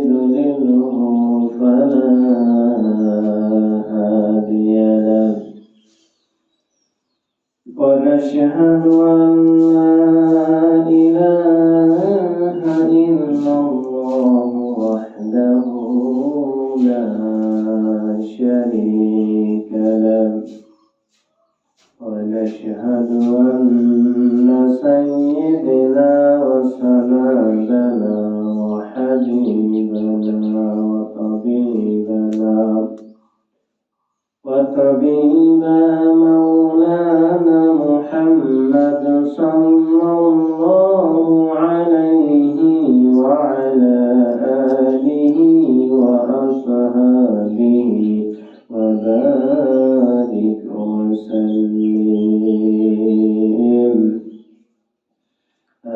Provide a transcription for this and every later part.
يضلله فلا هادي له ونشهد أن لا إله إلا الله وحده لا شريك له ونشهد أن سيدنا وسندنا وحبيبنا وطبيب مولانا محمد صلى الله عليه وعلى آله وأصحابه وبارك وسلم.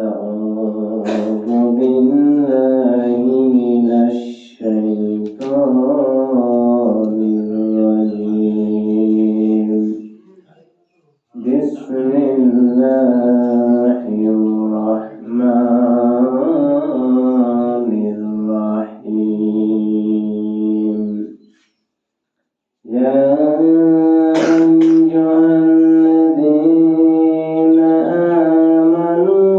أعوذ بالله من الشيطان الرجيم. بسم الله الرحمن الرحيم. يا أيها الذين آمنوا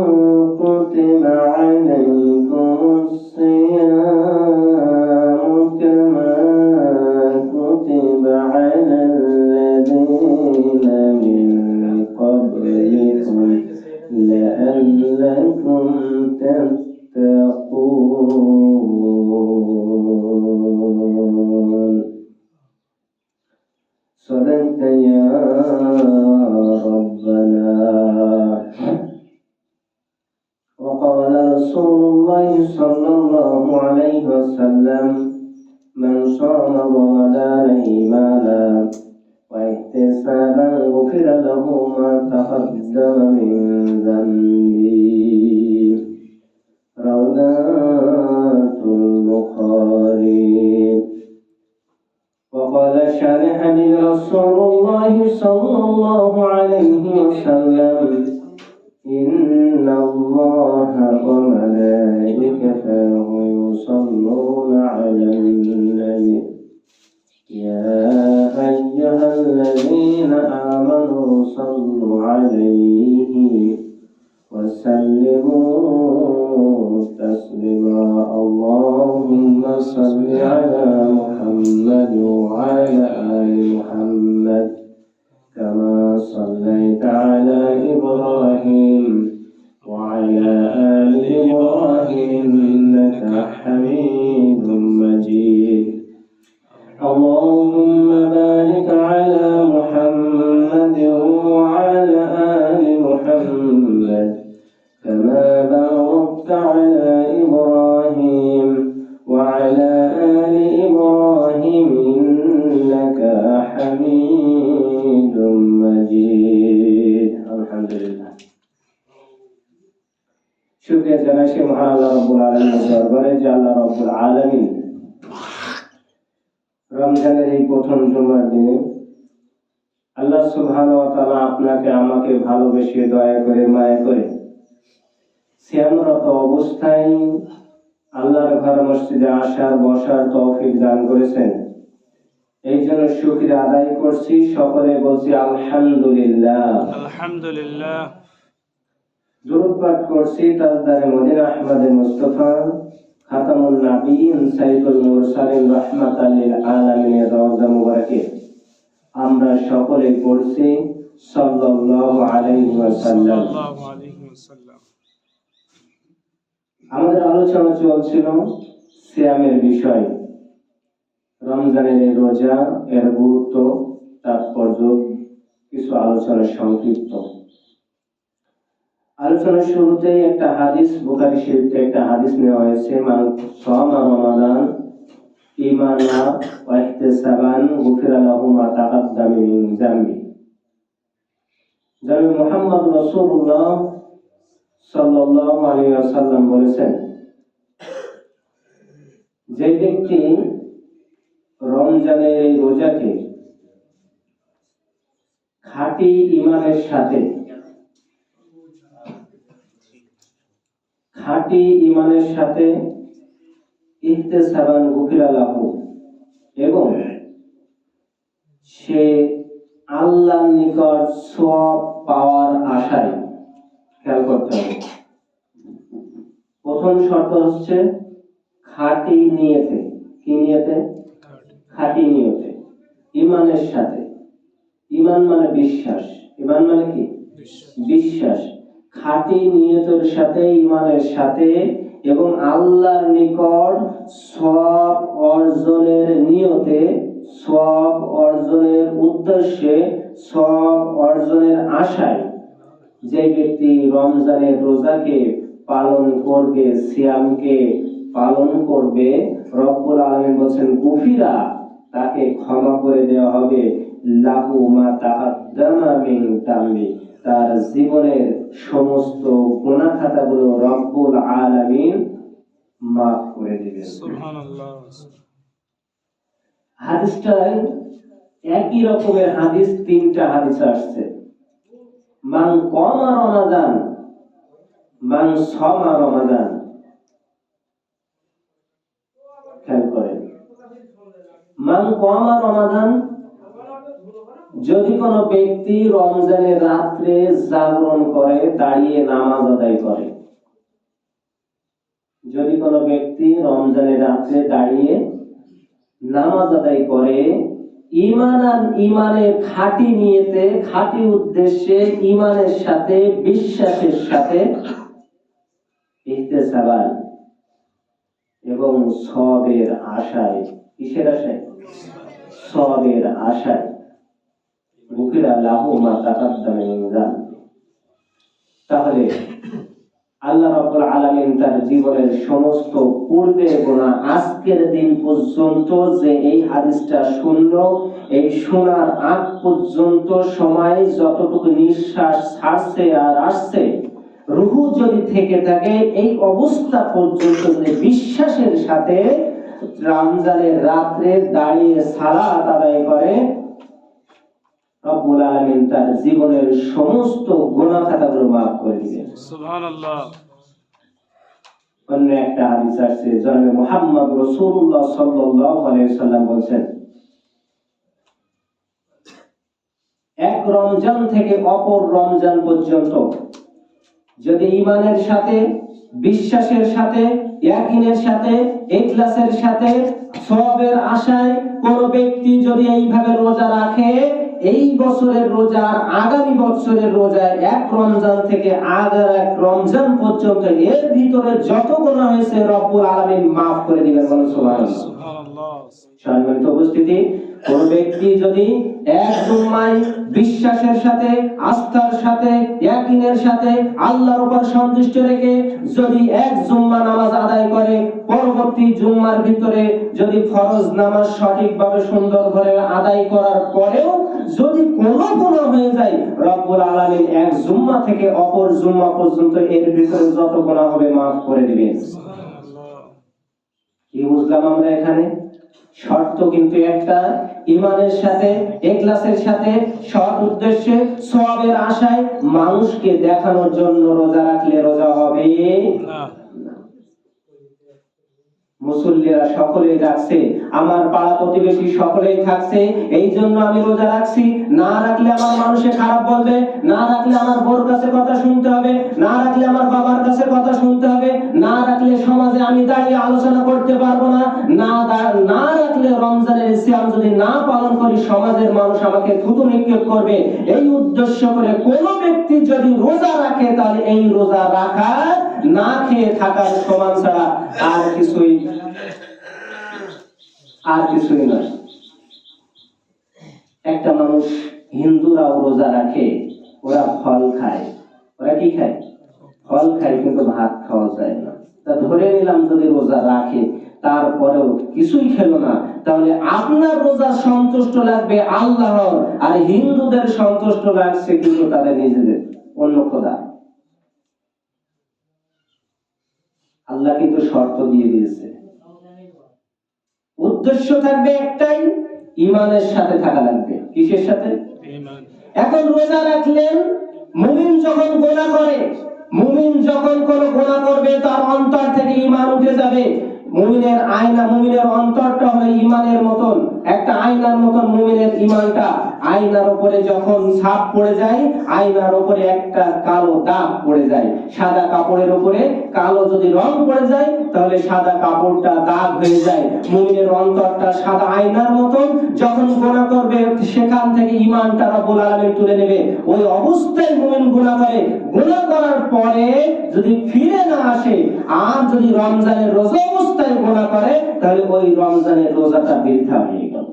كتب عليكم الصيام كما كتب على الذين من قبلكم لعلكم تتقون. صدقت يا ربنا. وقال رسول الله صلى الله عليه وسلم: من صام رمضان إيمانا واحتسابا غفر له ما تقدم من ذنبه. رواه البخاري. وقال شارح رسول الله صلى الله عليه وسلم: إن الله وملائكته يصلون على النبي يا أيها الذين آمنوا صلوا عليه وسلموا تسليما. اللهم صل على محمد وعلى آل محمد كما صليت على إبراهيم وعلى آل إبراهيم إنك حميد مجيد. اللهم بارك على محمد وعلى آل محمد كما باركت على إبراهيم وعلى آل إبراهيم إنك حميد مجيد. الحمد لله. শুকরিয়া জানাই মহান আল্লাহ রাব্বুল আলামিনের দরবারে যে আল্লাহ রাব্বুল আলামিন রমজানের এই প্রথম জুমার দিনে আল্লাহ সুবহানাহু ওয়া তাআলা আপনাকে আমাকে ভালোবেসে দয়া করে মায়া করে সিয়ামরত অবস্থায় আল্লাহর ঘর মসজিদে আসার বসার তৌফিক দান করেছেন। এই জন্য শুকরিয়া আদায় করছি। সকলে বলছি আলহামদুলিল্লাহ। আলহামদুলিল্লাহ। দরুদ পাঠ করছি তাজদারে মদিনা আহমদে মুস্তাফা খাতামুন নবিয়্যিন সাইয়্যিদুল মুরসালিন রাহমাতাল লিল আলামিনের রওজা মুবারকে আমরা সকলে পড়ছি সাল্লাল্লাহু আলাইহি ওয়াসাল্লাম। আমাদের আলোচনা চলছিল সিয়ামের বিষয়, রমজানের এই রোজা, এর গুরুত্ব, তাৎপর্য, কিছু আলোচনা সংক্ষিপ্ত। আলোচনার শুরুতেই একটা হাদিস, বুখারী শরীফ থেকে একটা হাদিস নেওয়া হয়েছে, মান সামা রমাদান ঈমানা ওয়া ইহতিসাবান গুফিরা লাহু মা তাকাদ্দাম মিন যামবি। জনাব মুহাম্মদ রাসূলুল্লাহ সাল্লাল্লাহু আলাইহি ওয়াসাল্লাম বলেছেন, যে ব্যক্তি রমজানের এই রোজাকে খাঁটি ঈমানের সাথে ইহতিসাবান গুফিরা লাহু, এবং সে আল্লাহর নিকট সওয়াব পাওয়ার আশায়। খেয়াল করতে হবে, প্রথম শর্ত হচ্ছে খাঁটি নিয়তে। কি নিয়তে? খাঁটি নিয়তে, ঈমানের সাথে। ঈমান মানে বিশ্বাস, ঈমান মানে কি? বিশ্বাস। খাঁটি নিয়তের সাথে, ঈমানের সাথে, এবং আল্লাহর নিকট সওয়াব অর্জনের নিয়তে, সওয়াব অর্জনের উদ্দেশ্যে, সওয়াব অর্জনের আশায় যে ব্যক্তি রমজানের রোজাকে পালন করবে, সিয়ামকে পালন করবে, রব্বুল আলামিন বলেন গুফিরা, তাকে ক্ষমা করে দেওয়া হবে, লাহু মা তাকাদ্দামা মিন তামবি, তার জীবনের সমস্ত গুনাহ খাতাগুলো রব্বুল আলামিন মাফ করে দিবেন। সুবহানাল্লাহ। হাদিসটা একই রকমের হাদিস, তিনটা হাদিস আসছে। মান কমা রমাদান, মান সমা রমাদান। খেয়াল করেন, মান কমা রমাদান, যদি কোনো ব্যক্তি রমজানের রাত্রে জাগরণ করে, দাঁড়িয়ে নামাজ আদায় করে, যদি কোনো ব্যক্তি রমজানের রাত্রে দাঁড়িয়ে নামাজ আদায় করে, ঈমান আর ঈমানের খাঁটি নিয়তে, খাঁটি উদ্দেশ্যে, ঈমানের সাথে, বিশ্বাসের সাথে, ইহতিসাবান এবং সওয়াবের আশায়। কিসের আশায়? সওয়াবের আশায়। গুফিরা লাহু মা তাকাদ্দামা মিন যানবি। তাহলে আল্লাহ রাব্বুল আলামিন তার জীবনের সমস্ত পূর্বের গুনাহ আজকের দিন পর্যন্ত, যে এই হাদিসটা শুনলো, এই শোনার আগ পর্যন্ত সময় যতটুকু নিঃশ্বাস ছাড়ছে আর আসছে, রুহু যদি থেকে থাকে, এই অবস্থা পর্যন্ত যদি বিশ্বাসের সাথে রমজানের রাত্রে দাঁড়িয়ে সালাত আদায় করে, রব্বুল আলামিন তার জীবনের সমস্ত গুনাহ খাতাগুলো মাফ করে দিবেন। সুবহানাল্লাহ। অন্য একটা হাদিস আছে, জনাবে মুহাম্মদ রাসূলুল্লাহ সাল্লাল্লাহু আলাইহি ওয়াসাল্লাম বলেন, এক রমজান থেকে অপর রমজান পর্যন্ত যদি ঈমানের সাথে, বিশ্বাসের সাথে, ইয়াকিনের সাথে, ইখলাসের সাথে, সওয়াবের আশায় কোন ব্যক্তি যদি এইভাবে রোজা রাখে, এই বছরের রোজা আর আগামী বছরের রোজা, এক রমজান থেকে আগের এক রমজান পর্যন্ত, এর ভিতরে যত গুনাহ হয়েছে রব্বুল আলামিন মাফ করে দিবেন। বলেন সুবহানাল্লাহ। সম্মানিত উপস্থিতি, কোন ব্যক্তি যদি এক জুম্মায় বিশ্বাসের সাথে, আস্থার সাথে, ইয়াকিনের সাথে, আল্লাহর উপর সন্তুষ্ট রেখে যদি এক জুম্মা নামাজ আদায় করে, পরবর্তী জুম্মার ভিতরে যদি ফরজ নামাজ সঠিকভাবে সুন্দর করে আদায় করার পরেও যদি কোনো গুনাহ হয়ে যায়, রব্বুল আলামিন এক জুম্মা থেকে অপর জুম্মা পর্যন্ত এর ভিতরে যত গুনাহ হবে মাফ করে দিবেন। কি বুঝলাম আমরা এখানে? শর্ত কিন্তু একটা, ঈমানের সাথে, ইখলাসের সাথে, সৎ উদ্দেশ্যে, সওয়াবের আশায়, মানুষকে দেখানোর জন্য রোজা রাখলে রোজা হবে না। মুসল্লিরা সকলেই রাখছে, আমার পাড়া প্রতিবেশী সকলেই থাকছে, এই জন্য আমি রোজা রাখছি। না রাখলে আমার মানুষে খারাপ বলবে, না রাখলে আমার বোর কাছে কথা শুনতে হবে, না রাখলে আমার বাবার কাছে কথা শুনতে হবে, না রাখলে সমাজে আমি দাঁড়িয়ে আলোচনা করতে পারবো না, না রাখলে রমজানের সিয়াম যদি না পালন করি, সমাজের মানুষ আমাকে থুতু নিক্ষেপ করবে। এই উদ্দেশ্য করে কোনো ব্যক্তি যদি রোজা রাখে, তাহলে এই রোজা রাখা না খেয়ে থাকার সমান ছাড়া আর কিছুই নয়। একটা মানুষ, হিন্দুরাও রোজা রাখে, ওরা ফল খায়। ওরা কি খায়? ফল খায়, কিন্তু ভাত খাওয়া যায় না। তা ধরে নিলাম যদি রোজা রাখে, তারপরেও কিছুই খেলো না, তাহলে আপনার রোজা সন্তুষ্ট লাগবে আল্লাহর, আর হিন্দুদের সন্তুষ্ট লাগছে কিন্তু তাদের নিজেদের, অন্য খোদা। আল্লাহ কিন্তু শর্ত দিয়ে দিয়েছে, উদ্দেশ্য থাকবে একটাই, ঈমানের সাথে থাকা লাগবে। কিসের সাথে? ঈমান। এখন রোজা রাখলেন, মুমিন যখন গুনাহ করে, মুমিন যখন কোনো গুনাহ করবে তার অন্তর থেকে ঈমান উঠে যাবে। মুমিনের আয়না, মুমিনের অন্তরটা হলো ঈমানের মতন, একটা আয়নার মতন মুমিনের ঈমানটা। আয়নার উপরে যখন ছাপ পড়ে যায়, আয়নার উপরে একটা কালো দাগ পড়ে যায়। সাদা কাপড়ের উপরে কালো যদি রং পড়ে যায় তাহলে সাদা কাপড়টা দাগ হয়ে যায়। মুমিনের অন্তরটা সাদা আয়নার মতন, যখন গুনাহ করবে সেখান থেকে ঈমানটা রব্বুল আলামিন তুলে নেবে। ওই অবস্থায় মুমিন গুনাহ করে, গুনাহ করার পরে যদি ফিরে না আসে আর যদি রমজানের রোজা অবস্থায় গুনাহ করে তাহলে ওই রমজানের রোজাটা বৃথা হয়ে গেল।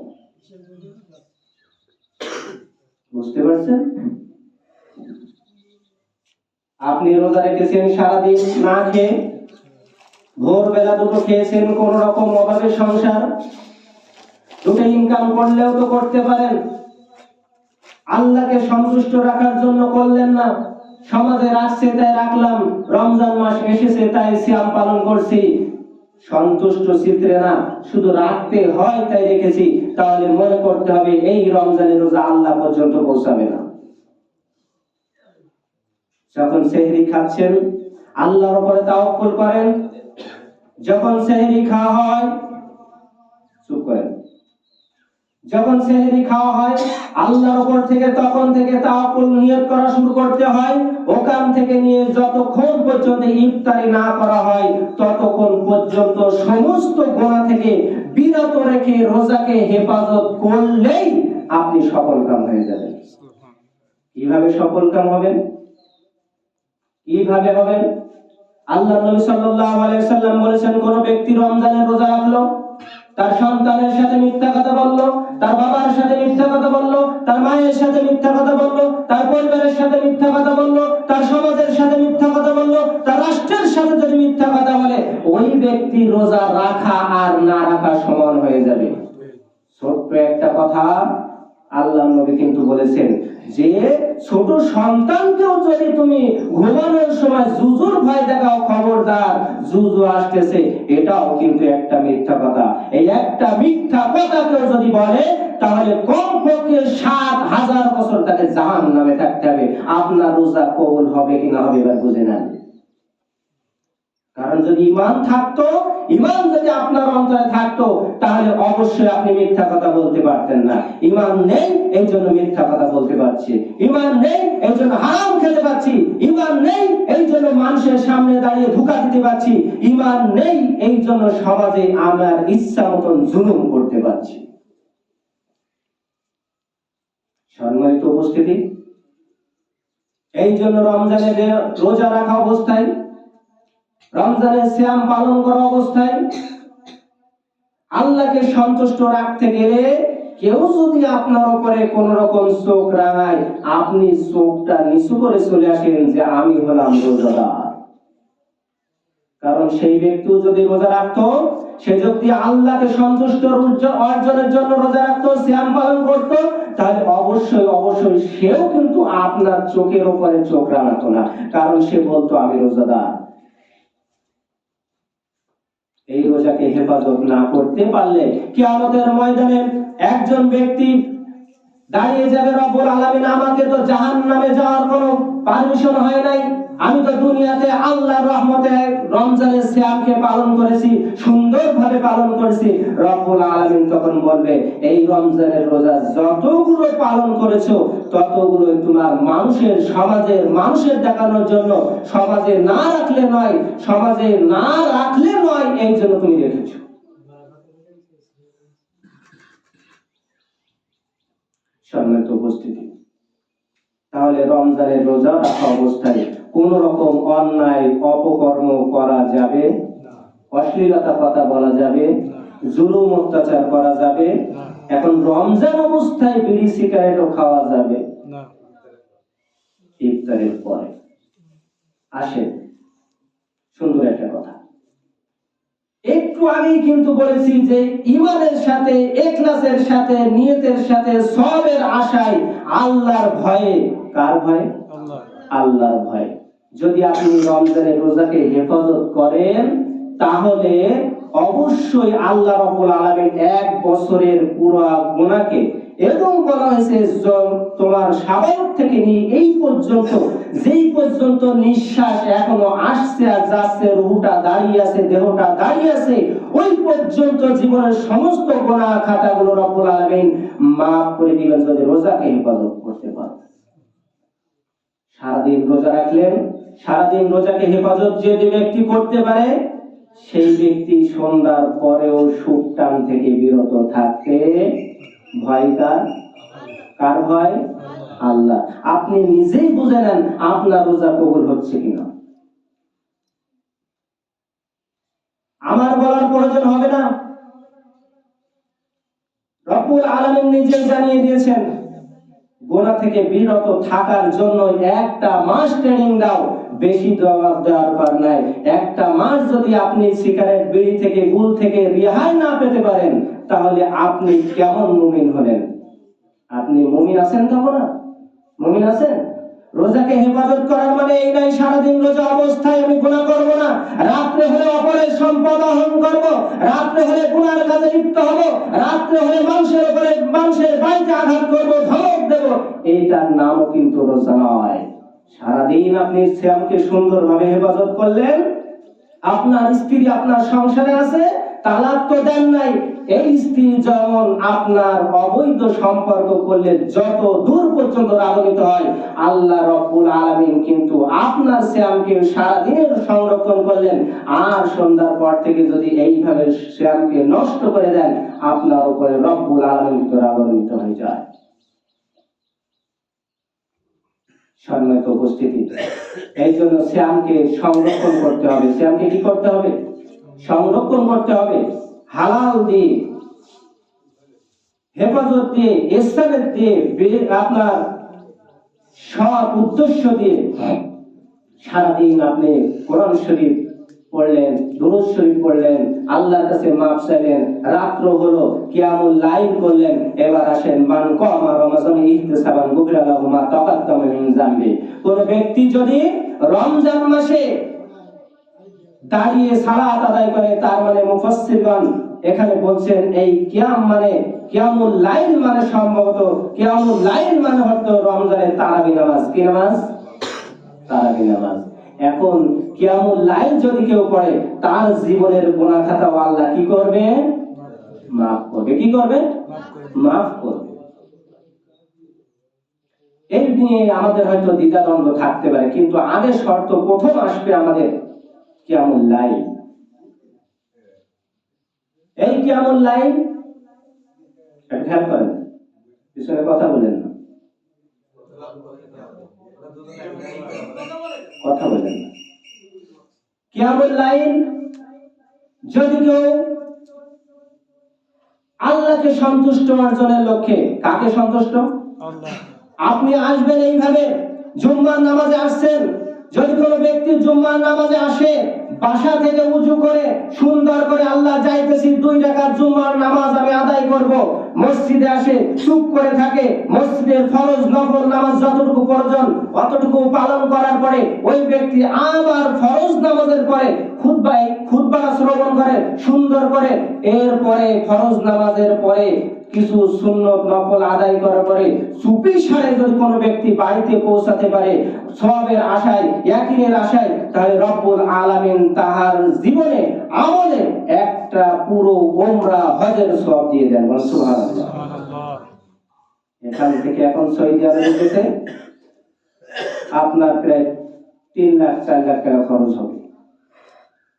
বুঝতে পারছেন? আপনি রোজা রেখেছেন সারাদিন না খেয়ে, ভোরবেলা দুটো খেয়েছেন, কোন রকম অভাবের সংসার, দুটো ইনকাম করলেও তো করতে পারেন, আল্লাহকে সন্তুষ্ট রাখার জন্য করলেন না। সমাজে রাখছে তাই রাখলাম, রমজান মাস এসেছে তাই সিয়াম পালন করছি, সন্তুষ্ট চিত্রে না, শুধু রাখতে হয় তাই রেখেছি, তাহলে মনে করতে হবে এই রমজানের রোজা আল্লাহ পর্যন্ত পৌঁছাবে না। যখন সেহরি খাচ্ছেন আল্লাহর উপরে তাওয়াক্কুল করেন, যখন সেহরি খাওয়া হয়, চুপ করেন, যখন সেহরি খাওয়া হয় আল্লাহর উপর থেকে তখন থেকে তাওয়াক্কুল নিয়ত করা শুরু করতে হয়। ওখান থেকে নিয়ে যতক্ষণ পর্যন্ত ইফতারি না করা হয় ততক্ষণ পর্যন্ত সমস্ত গুনাহ থেকে বিরত রেখে রোজাকে হেফাজত করলেই আপনি সফলকাম হয়ে যাবেন। কিভাবে সফলকাম হবেন? কিভাবে হবেন? আল্লাহ নবী সাল্লাল্লাহু আলাইহি ওয়াসাল্লাম বলেছেন, কোন ব্যক্তি রমজানের রোজা রাখলো, তার সন্তানের সাথে মিথ্যা কথা বললো, তার বাবার সাথে মিথ্যা কথা বললো, তার মায়ের সাথে মিথ্যা কথা বললো, তার পরিবারের সাথে মিথ্যা কথা বললো, তার সমাজের সাথে মিথ্যা কথা বললো, তার রাষ্ট্রের সাথে যদি মিথ্যা কথা বলে, ওই ব্যক্তি রোজা রাখা আর না রাখা সমান হয়ে যাবে। ছোট্ট একটা কথা আল্লাহ নবী কিন্তু বলেছেন যে ছোট সন্তানকেও যদি তুমি ঘুমানোর সময় জুজুর ভয় দেখাও, খবরদার জুজু আসতেছে, এটাও কিন্তু একটা মিথ্যা কথা। এই একটা মিথ্যা কথা কেউ যদি বলে তাহলে কমপক্ষে ৭,০০০ বছর তাকে জাহান্নামে থাকতে হবে। আপনার রোজা কবুল হবে কিনা হবে এবার বুঝে নেন। কারণ যদি ঈমান থাকতো, ঈমান যদি আপনার অন্তরে থাকতো তাহলে অবশ্যই আপনি মিথ্যা কথা বলতে পারতেন না। ঈমান নেই এই জন্য মিথ্যা কথা বলতে পারছি, ঈমান নেই এই জন্য হারাম খেতে পাচ্ছি, ঈমান নেই এই জন্য মানুষের সামনে দাঁড়িয়ে ধোঁকা দিতে পারছি, ঈমান নেই এই জন্য সমাজে আমার ইচ্ছা মতন জুলুম করতে পারছি। সম্মানিত উপস্থিতি, এই জন্য রমজানের রোজা রাখা অবস্থায়, রমজানের সিয়াম পালন করা অবস্থায় আল্লাহকে সন্তুষ্ট রাখতে গেলে কেউ যদি আপনার উপরে কোন রকম চোখ রাঙায়, আপনি চোখটা নিচু করে চলে আসেন যে আমি হলাম রোজাদার। কারণ সেই ব্যক্তিও যদি রোজা রাখতো, সে যদি আল্লাহকে সন্তুষ্ট অর্জনের জন্য রোজা রাখতো, সিয়াম পালন করতো, তাহলে অবশ্যই অবশ্যই সেও কিন্তু আপনার চোখের উপরে চোখ রাঙাতো না, কারণ সে বলতো আমি রোজাদার। এই রোজাকে হেফাজত না করতে পারলে কিয়ামতের ময়দানে একজন ব্যক্তি দাঁড়িয়ে যাবে, রব্বুল আলামিন আমাকে তো জাহান্নামে যাওয়ার কোনো পারমিশন হয় নাই, আমি তো দুনিয়াতে আল্লাহর রহমতে রমজানের সিয়ামকে পালন করেছি, সুন্দরভাবে পালন করেছি। রব্বুল আলামিন তখন বলবে, এই রমজানের রোজা যতগুলো পালন করেছো ততগুলো তোমার মানুষের, সমাজের মানুষের দেখানোর জন্য, সমাজে না রাখলে নয়, সমাজে না রাখলে নয় এই জন্য তুমি রেখেছো। সম্মানিত উপস্থিতি, তাহলে রমজানের রোজা রাখা অবস্থায় কোন রকম অন্যায় অপকর্ম করা যাবে না, অশ্লীলতা কথা বলা যাবে না, জুলুম অত্যাচার করা যাবে না। এখন রমজান অবস্থায় বিড়ি সিগারেটও খাওয়া যাবে না। ইফতারের পরে আসেন সুন্দর একটা কথা, একটু আগেই কিন্তু বলেছি যে ঈমানের সাথে, ইখলাসের সাথে, নিয়তের সাথে, সওয়াবের আশায়, আল্লাহর ভয়ে। কার ভয়ে? আল্লাহর ভয়ে। যদি আপনি রমজানের রোজাকে হেফাজত করেন তাহলে অবশ্যই আল্লাহ রাব্বুল আলামিন 1 বছরের পুরো গুনাহকে এবং বলা হয়েছে তোমার স্বাভাবিক থেকে নিয়ে এই পর্যন্ত, যেই পর্যন্ত নিঃশ্বাস এখনো আসছে আর যাচ্ছে, রুহটা দাঁড়িয়ে আছে, দেহটা দাঁড়িয়ে আছে, ওই পর্যন্ত জীবনের সমস্ত গুনাহ খাতাগুলো রব্বুল আলামিন মাফ করে দিবেন যদি রোজাকে হেফাজত করতে পারো। সারাদিন রোজা রাখলেন, সারাদিন রোজাকে হেফাজত যে ব্যক্তি করতে পারে, সেই ব্যক্তি সন্ধ্যার পরেও সুখ টান থেকে বিরত থাকতে ভয় কার ভয়? আল্লাহ। আপনি নিজেই বুঝে নেন আপনার রোজা কবুল হচ্ছে কিনা। আমার বলার প্রয়োজন হবে না, রব্বুল আলামিন নিজেই জানিয়ে দিয়েছেন। গুনাহ থেকে বিরত থাকার জন্য একটা মাস ট্রেনিং দাও, বেশি দেওয়ার দরকার নাই। একটা মাস যদি আপনি সিগারেট, বিড়ি থেকে, গুল থেকে রেহাই না পেতে পারেন, তাহলে আপনি কেমন মুমিন হলেন? আপনি মুমিন আছেন তখন? না মুমিন আছেন? রোজাকে হেফাজত করার মানে এই নাই সারাদিন রোজা অবস্থায় আমি গুনাহ করব না, রাত্রে হলে অপরের সম্পদ হরণ করব, রাত্রে হলে গুনার কাজে লিপ্ত হব, রাত্রে হলে মানুষের উপরে, মানুষের বাড়িতে আঘাত করব, ধমক দেব। এইটার নামও কিন্তু রোজা নয়। সারাদিন আপনি সিয়ামকে সুন্দরভাবে হেফাজত করলেন, আপনার স্ত্রী আপনার সংসারে আছে, তালাক তো দেন নাই, এই স্ত্রী যেমন আপনার অবৈধ সম্পর্ক করলে যত দূর পর্যন্ত রাগান্বিত হয়, আল্লাহ রব্বুল আলামিন কিন্তু আপনার সিয়ামকে সারাদিনের সংরক্ষণ করলেন, আর সন্ধ্যার পর থেকে যদি এইভাবে সিয়ামকে নষ্ট করে দেন, আপনার উপরে রব্বুল আলামিন কিন্তু রাগান্বিত হয়ে যায়। সম্মানিত উপস্থিতি, এই জন্য সিয়ামকে সংরক্ষণ করতে হবে। সিয়ামকে কি করতে হবে? সংরক্ষণ করতে হবে। হালাল দিয়ে, হেফাজত দিয়ে, ইসলামের দিয়ে, আপনার সৎ উদ্দেশ্য দিয়ে সারাদিন আপনি কোরআন শরীফ পড়লেন, দুরূদ শরীফ পড়লেন, আল্লাহর কাছে মাফ চাইলেন, রাত্র হলো কিয়ামুল লাইল করলেন। এবার আসেন মান কামা রমাজান ইহতিসাবান গুফিরা লাহু মা তাকাদ্দামা মিন যামবি। কোন ব্যক্তি যদি রমজান মাসে দাঁড়িয়ে সালাত আদায় করে, তার মানে মুফাসসিরগণ এখানে বলছেন এই কিয়াম মানে, কিয়ামুল লাইল মানে সম্ভবত, কিয়ামুল লাইল মানে হয়তো রমজানের তারাবি নামাজ। কি নামাজ? তারাবি নামাজ। এখন কিয়ামুল লাইল যদি কেউ পড়ে, তার জীবনের গুনাহ খাতা আল্লাহ কি করবে? মাফ করবে। কি করবে? মাফ করবে। এই নিয়ে আমাদের হয়তো দ্বিধাদ্বন্দ্ব থাকতে পারে, কিন্তু আগে শর্ত প্রথম আসবে আমাদের কিয়ামুল লাইল। এই কিয়ামুল লাইল খেয়াল করেন, পিছনে কথা বলেন না, কথা বলেন না। কিয়ামুল লাইল যদি কেউ আল্লাহকে সন্তুষ্ট অর্জনের লক্ষ্যে, কাকে সন্তুষ্ট? আল্লাহ। আপনি আসবেন এইভাবে, জুম্মার নামাজে আসছেন, যদি কোনো ব্যক্তি জুম্মার নামাজে আসে, বাসা থেকে উজু করে সুন্দর করে আল্লাহ যাইতেছি 2 রাকাত জুম্মার নামাজ আমি আদায় করব, মসজিদে আসে চুপ করে থাকে, মসজিদের ফরজ নফল নামাজ যতটুকু প্রয়োজন অতটুকু পালন করার পরে ওই ব্যক্তি আবার ফরজ নামাজের পরে খুতবা শ্রবণ করে সুন্দর করে, এরপরে ফরজ নামাজের পরে কিছু সুন্নত নফল আদায় করার পরে চুপি সারে যদি কোনো ব্যক্তি বাড়িতে পৌঁছাতে পারে সওয়াবের আশায়, ইয়াকিনের আশায়, তাহলে রব্বুল আলামিন তাহার জীবনে আমলে একটা পুরো উমরা হজের সওয়াব দিয়ে দেন। সুবহানাল্লাহ। এখান থেকে এখন সৌদি আরবে যেতে আপনার প্রায় 3 লাখ 4 লাখ টাকা খরচ হবে।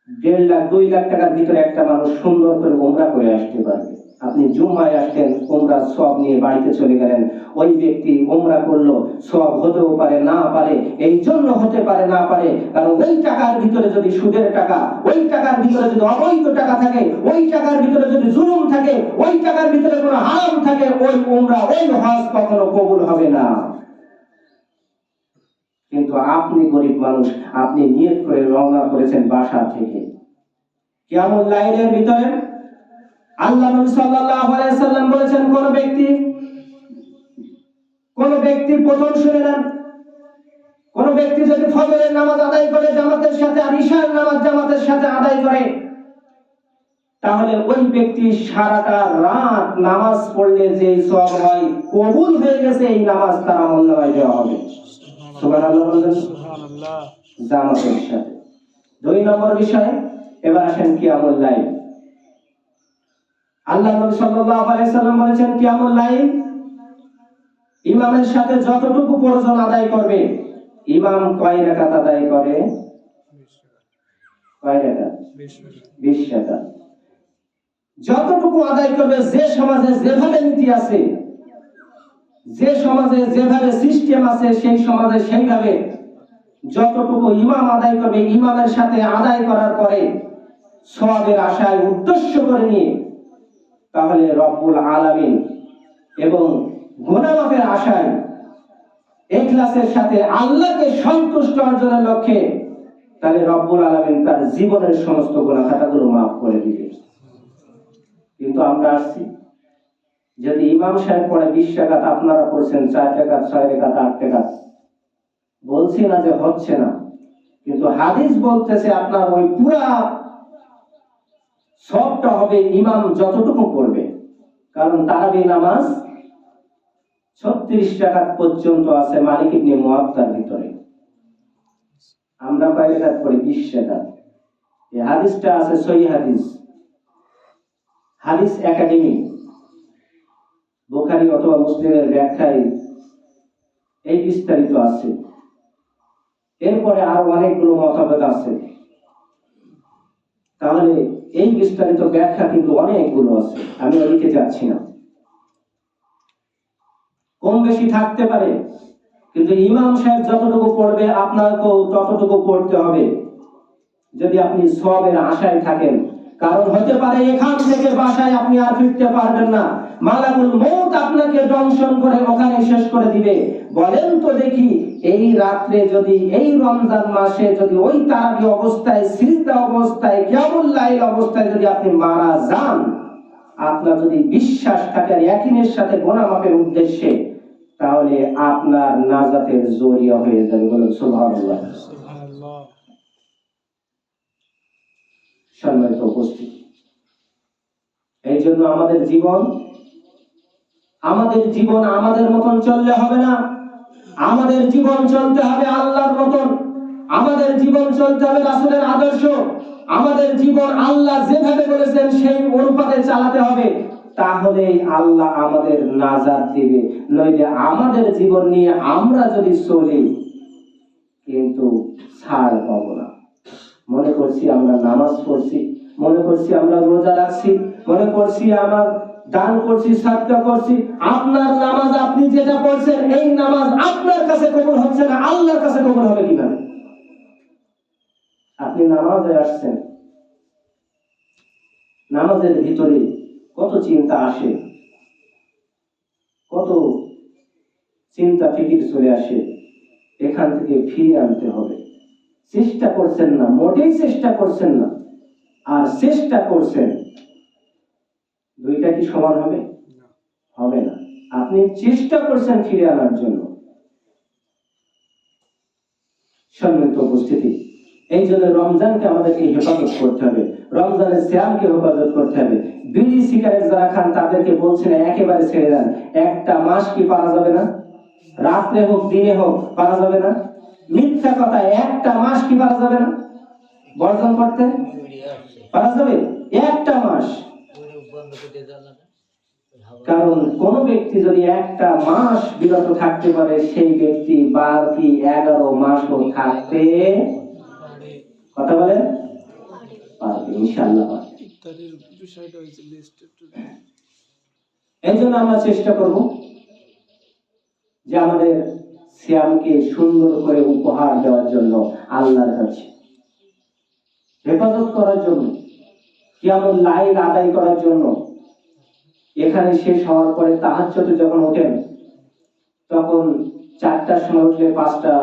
1.5 লাখ 2 লাখ টাকার ভিতরে একটা মানুষ সুন্দর করে উমরা করে আসতে পারবে। আপনি জুম্মায় আসলেন, উমরার সওয়াব নিয়ে বাড়িতে চলে গেলেন, ওই ব্যক্তি উমরা করলো, সওয়াব হতেও পারে না পারে, এই জন্য হতে পারে না পারে কারণ ওই টাকার ভিতরে যদি সুদের টাকা, ওই টাকার ভিতরে যদি অবৈধ টাকা থাকে, ওই টাকার ভিতরে যদি জুলুম থাকে, ওই টাকার ভিতরে কোনো হারাম থাকে, ওই উমরা, ওই হজ কখনো কবুল হবে না। কিন্তু আপনি গরিব মানুষ, আপনি নিয়ত করে রওনা করেছেন বাসা থেকে। কিয়ামুল লাইলের ভিতরে আল্লাহ নবী সাল্লাল্লাহু আলাইহি ওয়াসাল্লাম বলেছেন, কোন ব্যক্তি প্রথম শুনে নেন, কোন ব্যক্তি যদি ফজরের নামাজ আদায় করে জামাতের সাথে আর ইশার নামাজ জামাতের সাথে আদায় করে, তাহলে ওই ব্যক্তি সারাটা রাত নামাজ পড়লে যে সওয়াব হয়, কবুল হয়ে গেছে এই নামাজ তার আমলনামায় দেওয়া হবে। সুবহানাল্লাহ বলেন। সুবহানাল্লাহ। জামাতের সাথে। 2 নম্বর বিষয়, এবার আসেন কিয়ামুল লাইল। আল্লাহ নবী সাল্লাল্লাহু আলাইহি সাল্লাম বলেছেন কিয়ামুল লাইল ইমামের সাথে যতটুকু প্রয়োজন আদায় করবে। ইমাম কয় রাকাত আদায় করে? কয় রাকাত? 20 রাকাত। যতটুকু আদায় করবে, যে সমাজে যেভাবে নীতি আছে, যে সমাজে যেভাবে সিস্টেম আছে, সেই সমাজে সেইভাবে যতটুকু ইমাম আদায় করবে, ইমামের সাথে আদায় করার পরে সওয়াবের আশায় উদ্দেশ্য করে নিয়ে, তাহলে রব্বুল আলামিন এবং গুনাহ মাফের আশায় ইখলাসের সাথে আল্লাহকে সন্তুষ্ট অর্জনের লক্ষ্যে, তাহলে রব্বুল আলামিন তার জীবনের সমস্ত গুনাহ খাতাগুলো মাফ করে দিবেন। কিন্তু আমরা আসছি, যদি ইমাম সাহেব পড়ে 20 রাকাত, আপনারা পড়ছেন 4 রাকাত, 6 রাকাত, 8 রাকাত, বলছি না যে হচ্ছে না, কিন্তু হাদিস বলতেছে আপনার ওই পুরা সবটা হবে ইমাম যতটুকু পড়বে। কারণ তারাবি নামাজ 36 রাকাত পর্যন্ত আছে মালিক ইবনে মুয়াত্তার ভিতরে, আমরা কয় রাকাত পড়ি? 20 রাকাত। এই হাদিসটা আছে সহিহ হাদিস, হাদিস একাডেমি, বুখারী অথবা মুসলিমের ব্যাখ্যায় এই বিস্তারিত আছে। এরপরে আরো অনেকগুলো মতভেদ আছে, তাহলে এই বিস্তারিত ব্যাখ্যা কিন্তু অনেকগুলো আছে, আমি ওদিকে যাচ্ছি না। কম বেশি থাকতে পারে, কিন্তু ইমাম সাহেব যতটুকু পড়বে আপনাকেও ততটুকু পড়তে হবে, যদি আপনি সওয়াবের আশায় থাকেন। কারণ হতে পারে এখান থেকে বাসায় আপনি আর ফিরতে পারবেন না, মালাকুল মউত আপনাকে দংশন করে ওখানে শেষ করে দিবে। বলেন তো দেখি, এই রাত্রে যদি, এই রমজান মাসে যদি ওই তারাবি অবস্থায়, সিজদা অবস্থায়, কিয়ামুল লাইল অবস্থায় যদি আপনি মারা যান, আপনার যদি বিশ্বাস থাকে আর ইয়াকিনের সাথে গুনাহ মাফের উদ্দেশ্যে, তাহলে আপনার নাজাতের জরিয়া হয়ে যাবে। বলুন সুবহানাল্লাহ। সুবহানাল্লাহ। সম্মানিত উপস্থিতি, এই জন্য আমাদের জীবন আমাদের মতন চললে হবে না, আমাদের জীবন চলতে হবে আল্লাহর মতন, আমাদের জীবন চলতে হবে রাসূলের আদর্শ, আমাদের জীবন আল্লাহ যেভাবে বলেছেন সেই অনুপাতে চালাতে হবে, তাহলেই আল্লাহ আমাদের নাজাত দিবে। নইলে আমাদের জীবন নিয়ে আমরা যদি চলি, কিন্তু ছাড় পাবো না। মনে করছি আমরা নামাজ পড়ছি, মনে করছি আমরা রোজা রাখছি, মনে করছি আমরা দান করছি, সাদকা করছি। আপনার নামাজ, আপনি যেটা পড়ছেন, এই নামাজ আপনার কাছে কবুল হচ্ছে না, আল্লাহর কাছে কবুল হবে কিভাবে? আপনি নামাজে আসছেন, নামাজের ভিতরে কত চিন্তা আসে, কত চিন্তা ফিকির চলে আসে, এখান থেকে ফিরে আনতে হবে। চেষ্টা করছেন না, মোটেই চেষ্টা করছেন না, আর চেষ্টা করছেন, দুইটা কি সমান হবে? হবে না। আপনি চেষ্টা করছেন ফিরে আনার জন্য। সম্মানিত উপস্থিতি, এই জন্য রমজানকে আমাদেরকে হেফাজত করতে হবে, রমজানের সিয়ামকে হেফাজত করতে হবে। বিড়ি সিগারেট যারা খান তাদেরকে বলছেন একেবারে ছেড়ে দেন। একটা মাস কি পারা যাবে না? রাত্রে হোক দিনে হোক পারা যাবে না? মিথ্যা কথা, একটা মাস কি পারা যাবে না বর্জন করতে? পারা যাবে একটা মাস। কারণ কোন ব্যক্তি যদি একটা মাস বিরত থাকতে পারে, সেই ব্যক্তি বাকি 11 মাসও থাকতে কথা বলেন পারবে ইনশাআল্লাহ। এই জন্য আমরা চেষ্টা করব যে আমাদের সিয়ামকে সুন্দর করে উপহার দেওয়ার জন্য, আল্লাহর কাছে হেফাজত করার জন্য, কিয়ামুল লাইল আদায় করার জন্য। এখানে শেষ হওয়ার পরে তাহাজ্জুদে যখন ওঠেন, তখন 4টার সময় উঠলে 5টা